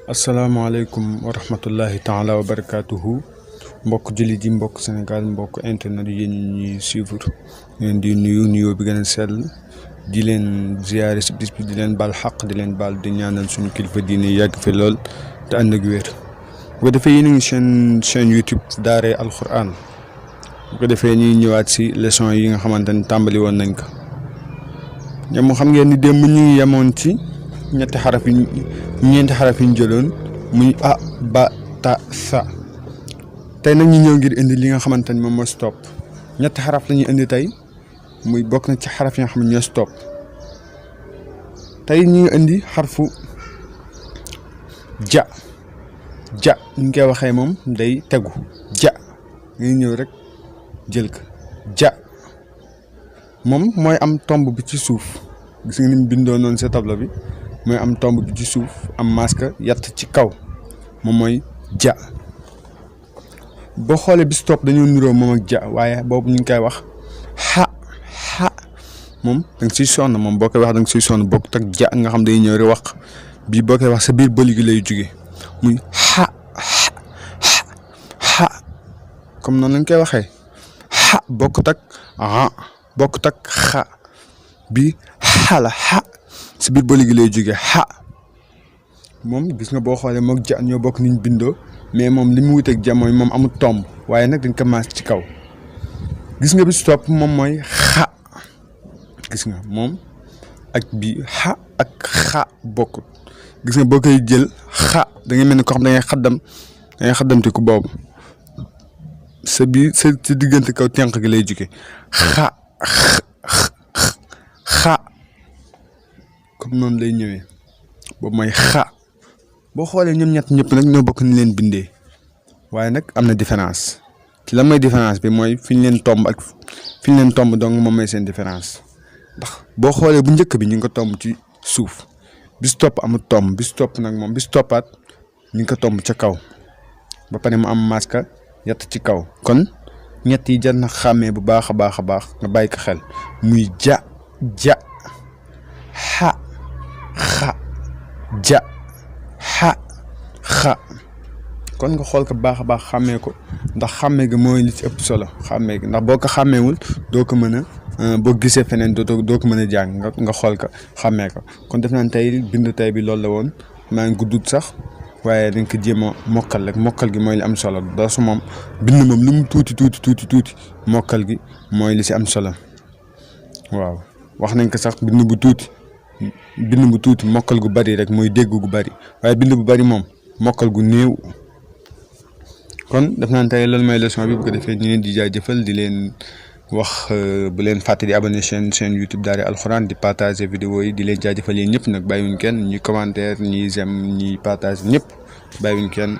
asalaamaaleykum wa rahmatullahi taala wa barakaatuhu mbokk jullit yi mbokk Sénégal mbokk internet yi yéen ñuy suivre leen di nuyoo bi gën a sell di leen ziyaare si bis bi di leen baal xaq di leen baal di ñaanal suñu kilifa diine yàgg fi lool te ànd ak wér. bu ko defee yéen a ngi chaîne YouTube Daaray Alxuraan bu ko defee ñuy ñëwaat si leçon yi nga xamante ni tàmbali woon nañ ko ñoom xam ngeen ni démb ñu ngi yemoon ci ñeenti xaraf yi ñeenti xaraf yi ñu jëloon muy a ba ta sa tey nag ñu ñëw ngir indi li nga xamante ni moom moo si topp ñetti xaraf la ñuy indi tey muy bokk na ci xaraf yi nga xam ne ñoo si topp tey ñu ngi indi xarfu ja ja ñu koy waxee moom day tegu ja ngay ñëw rek jël ko ja moom mooy am tomb bi ci suuf gis nga ni mu bindoo noonu sa tableau bi mooy am tomb bi ci suuf am masque yatt ci kaw moom mooy ja boo xoolee bis topp dañoo nuroo moom ak ja waaye boobu ñu ngi koy wax xa xa moom da nga siy sonn moom boo koy wax da nga siy sonn bokkut ak ja nga xam day ñëw rek wax bii boo koy wax sa biir bëli gi lay jóge muy xa xa comme noonu lañ koy waxee xa bokkut ak bokkut ak xa bi xala xa si biir bëli gi lay jóge xa moom gis nga boo xoolee moog ja ñoo bokk niñ bindoo mais moom li mu wuteeg ja mooy moom amul tomb waaye nag dañ ko maas ci kaw gis nga bi si topp moom mooy xa gis nga moom ak bi xa ak xa bokkut gis nga boo koy jël xa da ngay mel ni ko xam da ngay xaddamte ku boobu sa biir sa diggante kaw tenq gi lay jóge xa xa comme noonu lay ñëwee boobu mooy xa boo xoolee ñoom ñett ñëpp nag ñoo bokk ni leen bindee waaye nag am na différence ci lan mooy différence bi mooy fi ñu leen tomb ak fi ñu leen tomb donc moom mooy seen différence ndax boo xoolee bu njëkk bi ñu ngi ko tomb ci suuf bis topp amul tomb bis topp nag moom bis toppaat ñu ngi ko tomb ca kaw ba pare mu am maska yatt ci kaw kon ñett yi jar na xàmmee bu baax a baax a baax nga bàyyi ko xel muy ja ja xa xa ja xa xa kon nga xool ko baax a baax xàmmee ko ndax xàmmee gi mooy li ci ëpp solo xàmmee gi ndax boo ko xàmmeewul doo ko mën a boo gisee feneen doo ko mën a jàng nga xool ko xàmmee ko kon def naan tey bindu tey bi loolu la woon maa ngi guddut sax waaye dañ ko jéem a mokkal rek mokkal gi mooy li am solo doo su moom bind moom lu mu tuuti mokkal gi mooy li si am solo waaw wax nañ ko sax bind bu tuuti mokkal gu bari rek mooy dégg gu bari waaye bind bu bari moom mokkal gu néew kon def naan tey loolu mooy leçon bi bu ko defee ñu leen di jaajëfal di leen wax bu leen fàtte di abonné chaîne YouTube Daaray Alxuraan di partager vidéo yi di leen jaajëfal yéen ñëpp nag bàyyiwuñ kenn ñi commentaire ñi j'aime ñi partage ñëpp bàyyiwuñ kenn